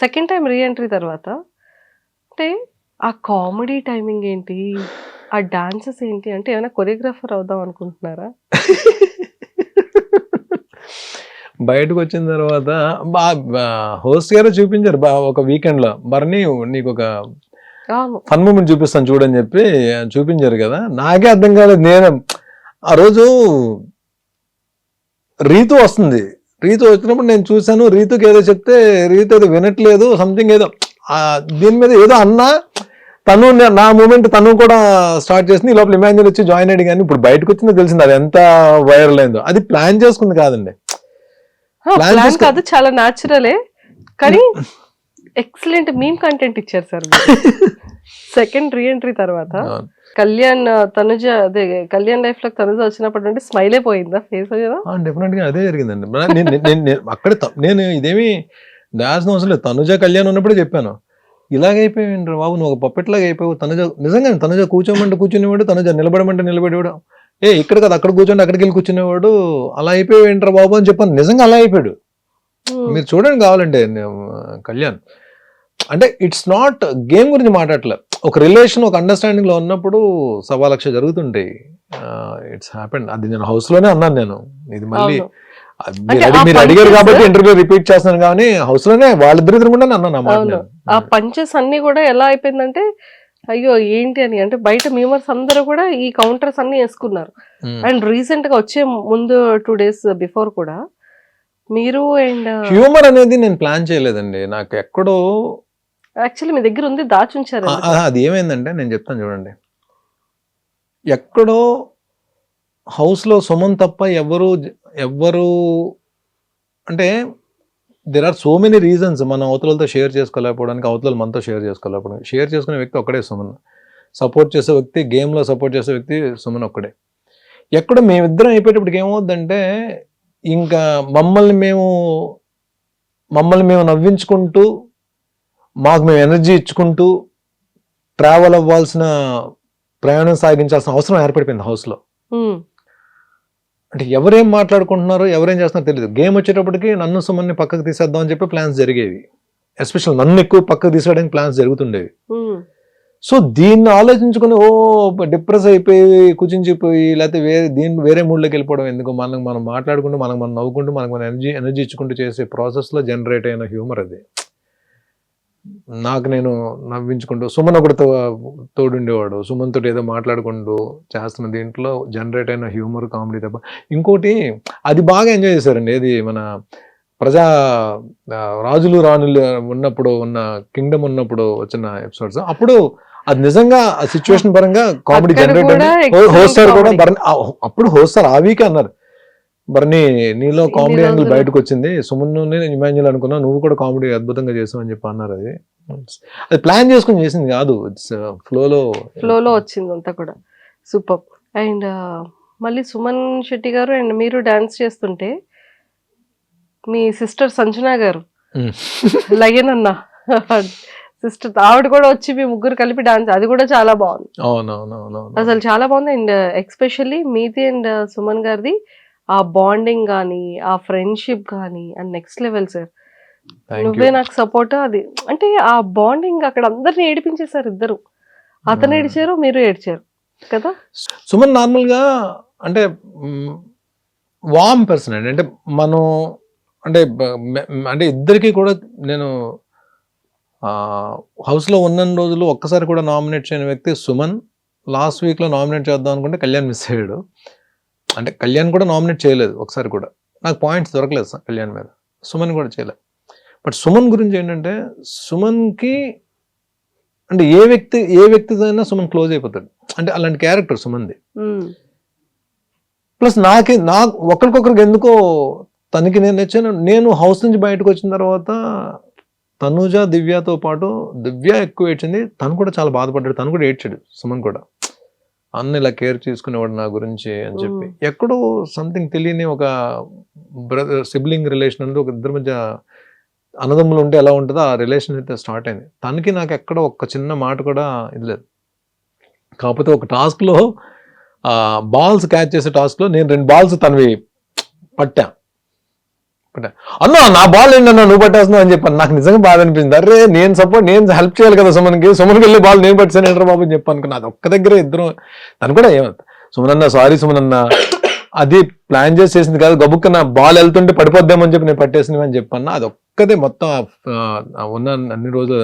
Second time re entry తర్వాత అంటే ఆ కామెడీ టైమింగ్ ఏంటి? ఆ డాన్సెస్ ఏంటి? అంటే ఏమైనా కొరియోగ్రాఫర్ అవుదాం అనుకుంటున్నారా? బయటకొచ్చిన తర్వాత బా బా హోస్ట్ గారే చూపించారు ఒక వీకెండ్‌లో. "భరణి నీకొక అవును. ఫన్ మూమెంట్ చూపిస్తాను చూడని" చెప్పి చూపించారు కదా! నాకే అర్థం కాలేదు. నేను ఆ రోజు రీతు వస్తుంది. రీతు వచ్చినప్పుడు నేను చూసాను. రీతుకి ఏదో చెప్తే రీతు ఏదో వినట్లేదు. సంథింగ్ ఏదో దీని మీద ఏదో అన్నా తను నా మూమెంట్ తను కూడా స్టార్ట్ చేసింది. ఈ లోపల ఇమాన్యుల్ వచ్చి జాయిన్ అయ్యాడు. కానీ ఇప్పుడు బయటకు వచ్చిందో తెలిసింది అది ఎంత వైరల్ అయిందో. అది ప్లాన్ చేసుకుంది కాదండి. ప్లాన్ కాదు, చాలా న్యాచురలే. కానీ ఎక్సలెంట్ మీమ్ కంటెంట్ ఇచ్చారు సార్. సెకండ్ రీ ఎంట్రీ తర్వాత కళ్యాణ్ తనుజ అదే కళ్యాణ్ లైఫ్ లో తనుజ వచ్చినప్పటి నుండి స్మైలే పోయిందా ఫేస్ కదా? డెఫినెట్ గా అదే జరిగిందండి. అక్కడ నేను ఇదేమి దాల్సిన అవసరం లేదు. తనుజ కళ్యాణ్ ఉన్నప్పుడే చెప్పాను, ఇలాగైపోయింది బాబు, నువ్వు ఒక పప్పెట్లాగా అయిపోయావు. తనుజ నిజంగా తనుజ కూర్చోమంటే కూర్చునేవాడు, తనుజ నిలబడమంటే నిలబడేవాడు. ఇక్కడ కదా అక్కడ కూర్చోండి అక్కడికి వెళ్ళి కూర్చునేవాడు. అలా అయిపోయావు ఏంట్రా బాబు అని చెప్పాను. నిజంగా అలా అయిపోయాడు. మీరు చూడండి కావాలంటే కళ్యాణ్. అంటే ఇట్స్ నాట్ గేమ్ గురించి మాట్లాడలే. ఒక రిలేషన్ ఒక అండర్స్టాండింగ్ లో ఉన్నప్పుడు 1,00,000 జరుగుతుంటాయి. It's happened. అది నేను హౌస్ లోనే అన్నాను. నేను ఇది మళ్ళీ మీరు అడిగారు కాబట్టి ఇంటర్వ్యూ రిపీట్ చేస్తున్నాను. కానీ హౌస్ లోనే వాళ్ళిద్దరు కూడా అన్నాను. ఆ పంచెస్ అన్ని కూడా ఎలా అయిపోయిందంటే అయ్యో ఏంటి అని, అంటే బయట మీమర్స్ అందరూ కూడా ఈ కౌంటర్స్ అన్ని వేసుకున్నారు. అండ్ రీసెంట్ గా వచ్చే ముందు 2 days బిఫోర్ కూడా మీరు అండ్ హ్యూమర్ అనేది నేను ప్లాన్ చేయలేదండి. నాకు ఎక్కడో యాక్చువల్లీ మీ దగ్గర ఉంది, దాచుంచారు. అది ఏమైందంటే నేను చెప్తాను చూడండి. ఎక్కడో హౌస్ లో సుమన్ తప్ప ఎవ్వరు అంటే there are so many reasons మనం అవతలతో షేర్ చేసుకోలేకపోవడానికి, అవతల మనతో షేర్ చేసుకోలేకపోవడానికి. షేర్ చేసుకునే వ్యక్తి ఒక్కడే సుమన్. సపోర్ట్ చేసే వ్యక్తి, గేమ్లో సపోర్ట్ చేసే వ్యక్తి సుమన్ ఒక్కడే. ఎక్కడ మేమిద్దరం అయిపోయేటప్పటికి ఏమవుద్దంటే ఇంకా మమ్మల్ని మేము నవ్వించుకుంటూ, మాకు మేము ఎనర్జీ ఇచ్చుకుంటూ ట్రావెల్ అవ్వాల్సిన, ప్రయాణం సాగించాల్సిన అవసరం ఏర్పడిపోయింది హౌస్లో. అంటే ఎవరేం మాట్లాడుకుంటున్నారో ఎవరేం చేస్తున్నారో తెలియదు. గేమ్ వచ్చేటప్పటికి నన్ను సుమన్ని పక్కకు తీసేద్దాం అని చెప్పి ప్లాన్స్ జరిగేవి. ఎస్పెషల్ నన్ను ఎక్కువ పక్కకు తీసేయడానికి ప్లాన్స్ జరుగుతుండేవి. సో దీన్ని ఆలోచించుకుని డిప్రెస్ అయిపోయి కుచించిపోయి లేకపోతే వేరే మూడ్లోకి వెళ్ళిపోవడం ఎందుకు, మనం మాట్లాడుకుంటూ మనం నవ్వుకుంటూ మనకు ఎనర్జీ ఇచ్చుకుంటూ చేసే ప్రాసెస్లో జనరేట్ అయిన హ్యూమర్ అది. నాకు నేను నవ్వించుకుంటూ, సుమన్ ఒకటి తోడుండేవాడు, సుమన్ తోటి ఏదో మాట్లాడుకుంటూ చేస్తున్న దీంట్లో జనరేట్ అయిన హ్యూమర్, కామెడీ తప్ప ఇంకోటి అది బాగా ఎంజాయ్ చేశారండి. ఏది మన రాజులు రాణులు ఉన్నప్పుడు ఉన్న కింగ్డమ్ ఉన్నప్పుడు వచ్చిన ఎపిసోడ్స్. అప్పుడు అది నిజంగా ఆ సిచ్యువేషన్ పరంగా కామెడీ జనరేట్ అయింది. హోస్టర్ కూడా అప్పుడు హోస్టర్ ఆ వీకే అన్నారు, భరణి నీలో కామెడీ యాంగిల్ బయటకు వచ్చింది, సుమన్ ఇమాన్యుల్ అనుకున్నా, నువ్వు కూడా కామెడీ అద్భుతంగా చేసావు అని చెప్పి అన్నారు. అది ప్లాన్ చేసుకుని చేసింది కాదు, ఇట్స్ ఫ్లోలో వచ్చింది అంతా కూడా. సూపర్. అండ్ మళ్ళీ సుమన్ శెట్టి గారు అండ్ మీరు డాన్స్ చేస్తుంటే మీ సిస్టర్ సంజన గారు లయన్ అన్న సిస్టర్ ఆవిడ కూడా వచ్చి మీ ముగ్గురు కలిపి డాన్స్, అది కూడా చాలా బాగుంది. అసలు చాలా బాగుంది. అండ్ ఎక్స్పెషల్లీ మీది అండ్ సుమన్ గారిది ఆ బాండింగ్ కానీ, ఆ ఫ్రెండ్షిప్ కానీ అండ్ నెక్స్ట్ లెవెల్ సార్. నువ్వే నాకు సపోర్ట్. అది అంటే ఆ బాండింగ్ అక్కడ అందరిని ఏడిపించేశారు ఇద్దరు. అతను ఏడిచారు, మీరు ఏడ్చారు కదా. సుమన్ నార్మల్గా అంటే వార్మ్ పర్సన్ అండి. అంటే మనం అంటే ఇద్దరికి కూడా నేను హౌస్లో ఉన్న రోజులు ఒక్కసారి కూడా నామినేట్ చేయని వ్యక్తి సుమన్. లాస్ట్ వీక్లో నామినేట్ చేద్దాం అనుకుంటే కళ్యాణ్ మిస్ అయ్యాడు. అంటే కళ్యాణ్ కూడా నామినేట్ చేయలేదు ఒకసారి కూడా. నాకు పాయింట్స్ దొరకలేదు సార్ కళ్యాణ్ మీద. సుమన్ కూడా చేయలేదు. బట్ సుమన్ గురించి ఏంటంటే సుమన్కి అంటే ఏ వ్యక్తితో అయినా సుమన్ క్లోజ్ అయిపోతాడు. అంటే అలాంటి క్యారెక్టర్ సుమన్ది. ప్లస్ నాకు ఒకరికొకరికి ఎందుకో తనకి నేను నచ్చాను. నేను హౌస్ నుంచి బయటకు వచ్చిన తర్వాత తనుజ దివ్యతో పాటు దివ్య ఎక్కువ ఏడ్చింది, తను కూడా చాలా బాధపడ్డాడు, తను కూడా ఏడ్చాడు. సుమన్ కూడా అన్న ఇలా కేర్ తీసుకునేవాడు నా గురించి అని చెప్పి. ఎక్కడో సంథింగ్ తెలియని ఒక బ్రదర్ సిబ్లింగ్ రిలేషన్ అనేది ఒక ఇద్దరి మధ్య అన్నదమ్ములు ఉంటే ఎలా ఉంటుందో ఆ రిలేషన్ అయితే స్టార్ట్ అయింది. తనకి నాకు ఎక్కడ ఒక్క చిన్న మాట కూడా ఇది లేదు. కాకపోతే ఒక టాస్క్లో బాల్స్ క్యాచ్ చేసే టాస్క్లో నేను 2 balls తనవి అన్నా నా బాల్ ఏంటన్నా నువ్వు పట్టేస్తున్నావు అని చెప్పాను. నాకు నిజంగా బాధ అనిపించింది. అరే నేను హెల్ప్ చేయాలి కదా సుమన్కి వెళ్ళి బాల్ నేను పట్టాను ఏంట్రా బాబు అని చెప్పాను అనుకున్నా. అది ఒక్క దగ్గర ఇద్దరు తను కూడా ఏమంత సుమనన్న సారీ సుమనన్న అది ప్లాన్ చేసింది కాదు, గబుక్క నా బాల్ వెళ్తుంటే పడిపోద్దామని చెప్పి నేను పట్టేసినవి అని చెప్పన్నా. అది ఒక్కదే మొత్తం ఉన్న అన్ని రోజులు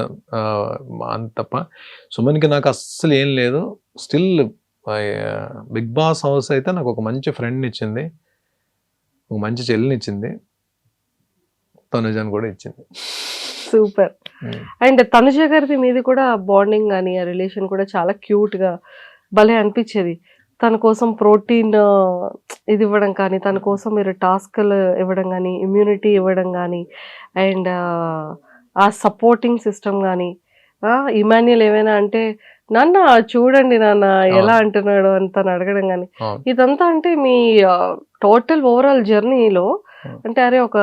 అంత తప్ప సుమన్కి నాకు అస్సలు ఏం లేదు. స్టిల్ బిగ్ బాస్ హౌస్ అయితే నాకు ఒక మంచి ఫ్రెండ్ని ఇచ్చింది, ఒక మంచి చెల్లిని ఇచ్చింది, తనుజాని కూడా ఇచ్చింది. సూపర్. అండ్ తనుజ గారిది మీది కూడా బాండింగ్ కానీ ఆ రిలేషన్ కూడా చాలా క్యూట్ గా భలే అనిపించేది. తన కోసం ప్రోటీన్ ఇది ఇవ్వడం కానీ, తన కోసం మీరు టాస్క్లు ఇవ్వడం కానీ, ఇమ్యూనిటీ ఇవ్వడం కానీ, అండ్ ఆ సపోర్టింగ్ సిస్టమ్ కానీ, ఇమాన్యుల్ ఏమైనా అంటే నాన్న చూడండి నాన్న ఎలా అంటున్నాడు అని తను అడగడం కానీ, ఇదంతా అంటే మీ టోటల్ ఓవరాల్ జర్నీలో అంటే అరే ఒక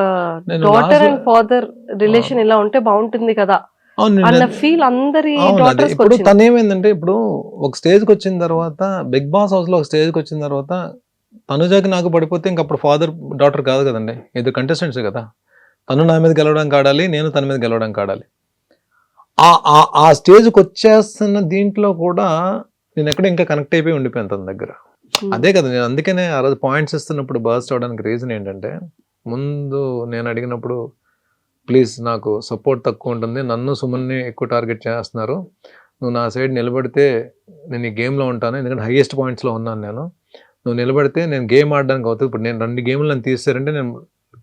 డాటర్ అండ్ ఫాదర్ రిలేషన్ ఇలా ఉంటే బాగుంటుంది కదా అన్న ఫీల్ అందరి డాటర్స్ ఇప్పుడు తను ఏమైందంటే, ఇప్పుడు ఒక స్టేజ్కి వచ్చిన తర్వాత బిగ్ బాస్ హౌస్ లో ఒక స్టేజ్కి వచ్చిన తర్వాత తనుజాకి నాకు పడిపోతే ఇంక అప్పుడు ఫాదర్ డాటర్ కాదు కదండి, ఇద్దరు కంటెస్టెంట్స్ కదా. తను నా మీద గెలవడానికి ఆడాలి, నేను తన మీద గెలవడానికి ఆడాలి. ఆ స్టేజ్కి వచ్చేస్తున్న దీంట్లో కూడా నేను ఎక్కడ ఇంకా కనెక్ట్ అయిపోయి ఉండిపోయాను తన దగ్గర. అదే కదా నేను అందుకనే ఆ రోజు పాయింట్స్ ఇస్తున్నప్పుడు బర్స్ట్ అవడానికి రీజన్ ఏంటంటే, ముందు నేను అడిగినప్పుడు ప్లీజ్ నాకు సపోర్ట్ తక్కువ ఉంటుంది, నన్ను సుమన్ని ఎక్కువ టార్గెట్ చేస్తున్నారు, నువ్వు నా సైడ్ నిలబడితే నేను ఈ గేమ్లో ఉంటాను, ఎందుకంటే హైయెస్ట్ పాయింట్స్లో ఉన్నాను నేను, నువ్వు నిలబడితే నేను గేమ్ ఆడడానికి అవుతుంది, ఇప్పుడు నేను 2 గేమ్లు నన్ను తీసారంటే నేను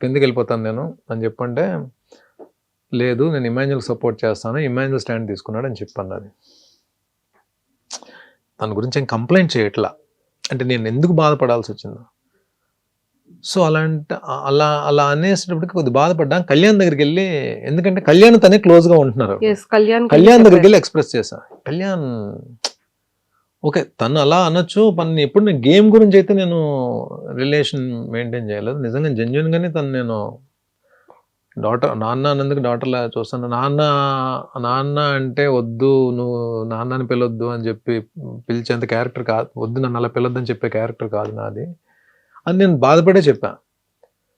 కిందకి వెళ్ళిపోతాను నేను అని చెప్పంటే, లేదు నేను ఇమాన్యుల్కి సపోర్ట్ చేస్తాను, ఇమాన్యుల్ స్టాండ్ తీసుకున్నాడు అని చెప్పాను. అది తన గురించి ఏం కంప్లైంట్ చేయట్లా, అంటే నేను ఎందుకు బాధపడాల్సి వచ్చిందో. సో అలా అనేసేటప్పటికి కొద్దిగా బాధపడ్డా. కళ్యాణ్ దగ్గరికి వెళ్ళి, ఎందుకంటే కళ్యాణ్ తనే క్లోజ్గా ఉంటున్నారు, కళ్యాణ్ దగ్గరికి వెళ్ళి ఎక్స్ప్రెస్ చేశా. కళ్యాణ్ ఓకే తను అలా అనొచ్చు, పని ఎప్పుడు నేను గేమ్ గురించి అయితే నేను రిలేషన్ మెయింటైన్ చేయలేదు. నిజంగా జెన్యున్గానే తను నేను నాన్న అన్నందుకు డాటర్లా చూస్తాను. నాన్న అంటే వద్దు, నువ్వు నాన్నని పిలవద్దు అని చెప్పి పిలిచేంత క్యారెక్టర్ కాదు, వద్దు నన్ను అలా పిలవద్దని చెప్పే క్యారెక్టర్ కాదు నాది అని నేను బాధపడే చెప్పా.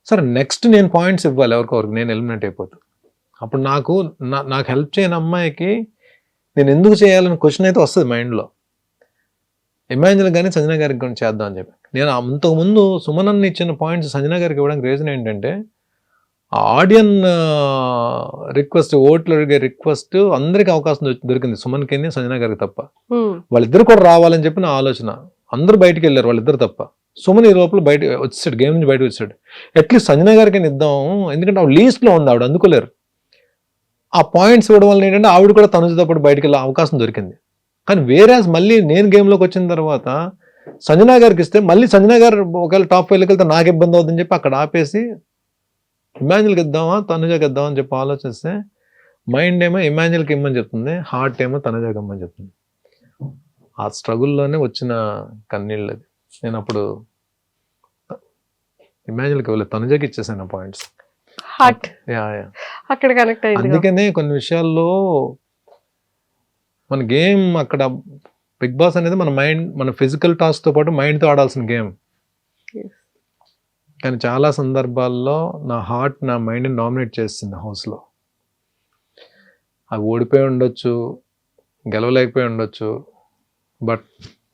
సరే నెక్స్ట్ నేను పాయింట్స్ ఇవ్వాలి ఎవరికొరికి, నేను ఎలిమినేట్ అయిపోతాను. అప్పుడు నాకు హెల్ప్ చేయని అమ్మాయికి నేను ఎందుకు చేయాలని క్వశ్చన్ అయితే వస్తుంది మైండ్లో. ఇమాన్యుల్ కానీ సంజన గారికి కూడా చేద్దాం అని చెప్పి నేను అంతకుముందు సుమనన్ని ఇచ్చిన పాయింట్స్ సంజన గారికి ఇవ్వడానికి రీజన్ ఏంటంటే, ఆడియన్ రిక్వెస్ట్, ఓట్లు అడిగే రిక్వెస్ట్ అందరికి అవకాశం దొరికింది, సుమన్కి సంజన గారికి తప్ప. వాళ్ళిద్దరు కూడా రావాలని చెప్పి నా ఆలోచన. అందరూ బయటికి వెళ్ళారు వాళ్ళిద్దరు తప్ప. సుమన్ ఈ లోపల బయట వచ్చేసాడు, గేమ్ నుంచి బయటకు వచ్చాడు. అట్లీస్ట్ సంజన గారికి ఇద్దాం, ఎందుకంటే ఆవిడ లీస్ట్లో ఉంది, ఆవిడ అందుకోలేరు. ఆ పాయింట్స్ ఇవ్వడం వల్ల ఏంటంటే ఆవిడ కూడా తనుజతో పాటు బయటకు వెళ్ళే అవకాశం దొరికింది. కానీ వేరేస్ మళ్ళీ నేను గేమ్లోకి వచ్చిన తర్వాత సంజన గారికి ఇస్తే మళ్ళీ సంజన గారు ఒకవేళ టాప్ 5లోకి వెళ్తే నాకు ఇబ్బంది అవుతుందని చెప్పి అక్కడ ఆపేసి ఇమాన్యుల్కి ఇద్దామా తనుజకి ఇద్దామని చెప్పి ఆలోచిస్తే మైండ్ ఏమో ఇమాన్యుల్కి ఇమ్మని చెప్తుంది, హార్ట్ ఏమో తనుజకి ఇమ్మని చెప్తుంది. ఆ స్ట్రగుల్లోనే వచ్చిన కన్నీళ్ళు అది. నేను అప్పుడు ఇమాన్యుల్కి వెళ్ళి తనుజకి ఇచ్చేసాను పాయింట్స్. అందుకనే కొన్ని విషయాల్లో మన గేమ్ అక్కడ బిగ్ బాస్ అనేది మన మైండ్, మన ఫిజికల్ టాస్క్తో పాటు మైండ్తో ఆడాల్సిన గేమ్. కానీ చాలా సందర్భాల్లో నా హార్ట్ నా మైండ్ని డామినేట్ చేస్తుంది హౌస్లో. అవి ఓడిపోయి ఉండొచ్చు, గెలవలేకపోయి ఉండొచ్చు, బట్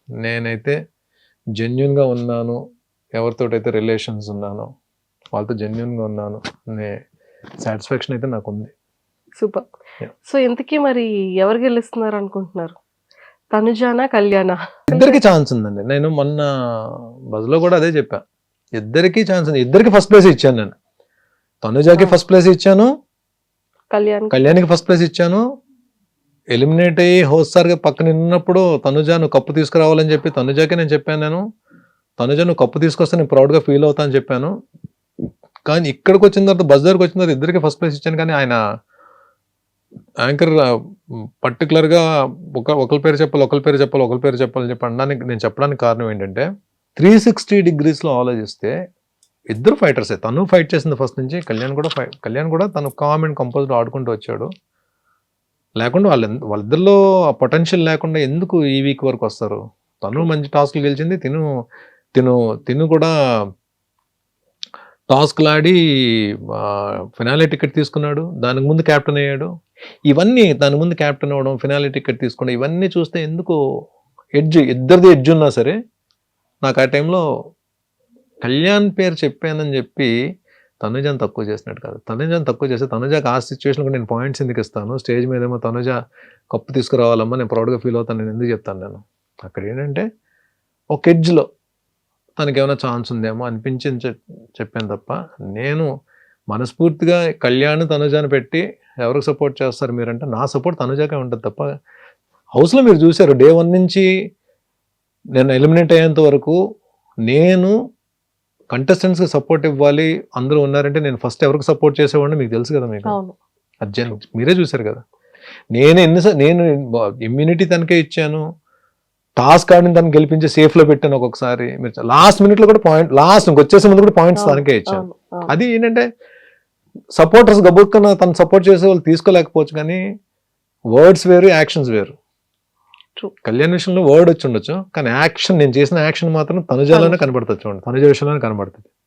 నేనైతే జెన్యున్గా ఉన్నాను, ఎవరితోటైతే రిలేషన్స్ ఉన్నానో వాళ్ళతో జెన్యున్గా ఉన్నాను అనే సాటిస్ఫాక్షన్ అయితే నాకు ఉంది. సూపర్. సో ఇంతకీ మరి ఎవరు గెలుస్తున్నారు అనుకుంటున్నారు, తనుజానా కళ్యాణా? ఇద్దరికి ఛాన్స్ ఉందండి. నేను మొన్న బజ్లో కూడా అదే చెప్పా, ఇద్దరికి ఛాన్స్ ఉంది. ఇద్దరికి ఫస్ట్ ప్లేస్ ఇచ్చాను నేను. తనుజాకి ఫస్ట్ ప్లేస్ ఇచ్చాను, కళ్యాణ్కి ఫస్ట్ ప్లేస్ ఇచ్చాను. ఎలిమినేట్ అయ్యి హోస్టార్గా పక్కన ఉన్నప్పుడు తనుజా నువ్వు కప్పు తీసుకురావాలని చెప్పి తనుజాకి నేను చెప్పాను. నేను తనుజా నువ్వు కప్పు తీసుకొస్తే నేను ప్రౌడ్గా ఫీల్ అవుతా అని చెప్పాను. కానీ ఇక్కడికి వచ్చిన తర్వాత బస్ దగ్గరకు వచ్చిన తర్వాత ఇద్దరికి ఫస్ట్ ప్లేస్ ఇచ్చాను. కానీ ఆయన యాంకర్ పర్టికులర్గా ఒకరి పేరు చెప్పాలని చెప్పి అనడానికి నేను చెప్పడానికి కారణం ఏంటంటే 360 degreesలో ఆలోచిస్తే ఇద్దరు ఫైటర్సే. తను ఫైట్ చేసింది ఫస్ట్ నుంచి, కళ్యాణ్ కూడా తను కామ్ అండ్ కంపోజ్డ్ ఆడుకుంటూ వచ్చాడు. లేకుండా వాళ్ళిద్దరిలో ఆ పొటెన్షియల్ లేకుండా ఎందుకు ఈ వీక్ వరకు వస్తారు? తను మంచి టాస్క్లు గెలిచింది, తిను కూడా టాస్క్లాడి ఫినాలే టికెట్ తీసుకున్నాడు, దానికి ముందు క్యాప్టెన్ అయ్యాడు. ఇవన్నీ దాని ముందు క్యాప్టెన్ అవ్వడం, ఫినాలే టికెట్ తీసుకోవడం, ఇవన్నీ చూస్తే ఎందుకు ఇద్దరిది ఎడ్జ్ ఉన్నా సరే నాకు ఆ టైంలో కళ్యాణ్ పేరు చెప్పానని చెప్పి తనుజాని తక్కువ చేసినట్టు కాదు. తనుజాని తక్కువ చేస్తే తనుజాకి ఆ సిచ్యువేషన్ కూడా నేను పాయింట్స్ ఎందుకు ఇస్తాను, స్టేజ్ మీద ఏమో తనుజ కప్పు తీసుకురావాలమ్మా నేను ప్రౌడ్గా ఫీల్ అవుతాను నేను ఎందుకు చెప్తాను నేను. అక్కడ ఏంటంటే ఒక ఎడ్జ్లో తనకి ఏమైనా ఛాన్స్ ఉందేమో అనిపించింది చెప్పాను తప్ప, నేను మనస్ఫూర్తిగా కళ్యాణ్ తనుజాని పెట్టి ఎవరికి సపోర్ట్ చేస్తారు మీరంటే నా సపోర్ట్ తనుజాకే ఉంటుంది తప్ప. హౌస్లో మీరు చూశారు డే 1 నుంచి నేను ఎలిమినేట్ అయ్యేంత వరకు నేను కంటెస్టెంట్స్కి సపోర్ట్ ఇవ్వాలి అందరూ ఉన్నారంటే నేను ఫస్ట్ ఎవరికి సపోర్ట్ చేసేవాడిని మీకు తెలుసు కదా మీకు. అవును. అర్జున్ మీరే చూశారు కదా. నేను ఇమ్యూనిటీ తనకే ఇచ్చాను, టాస్క్ ఆడిని తను గెలిపించి సేఫ్లో పెట్టాను. ఒక్కొక్కసారి మీరు లాస్ట్ మినిట్లో కూడా లాస్ట్ వచ్చేసే ముందు కూడా పాయింట్స్ తనకే ఇచ్చాను. అది ఏంటంటే సపోర్టర్స్ గబుక్కన తను సపోర్ట్ చేసే వాళ్ళు తీసుకోలేకపోవచ్చు, కానీ వర్డ్స్ వేరు యాక్షన్స్ వేరు. True. కళ్యాణ్ విషయంలో వర్డ్ వచ్చి ఉండొచ్చు, కానీ యాక్షన్ నేను చేసిన యాక్షన్ మాత్రం తనుజాలోనే కనబడుతుంది. చూడండి తనుజ విషయంలోనే కనబడుతుంది.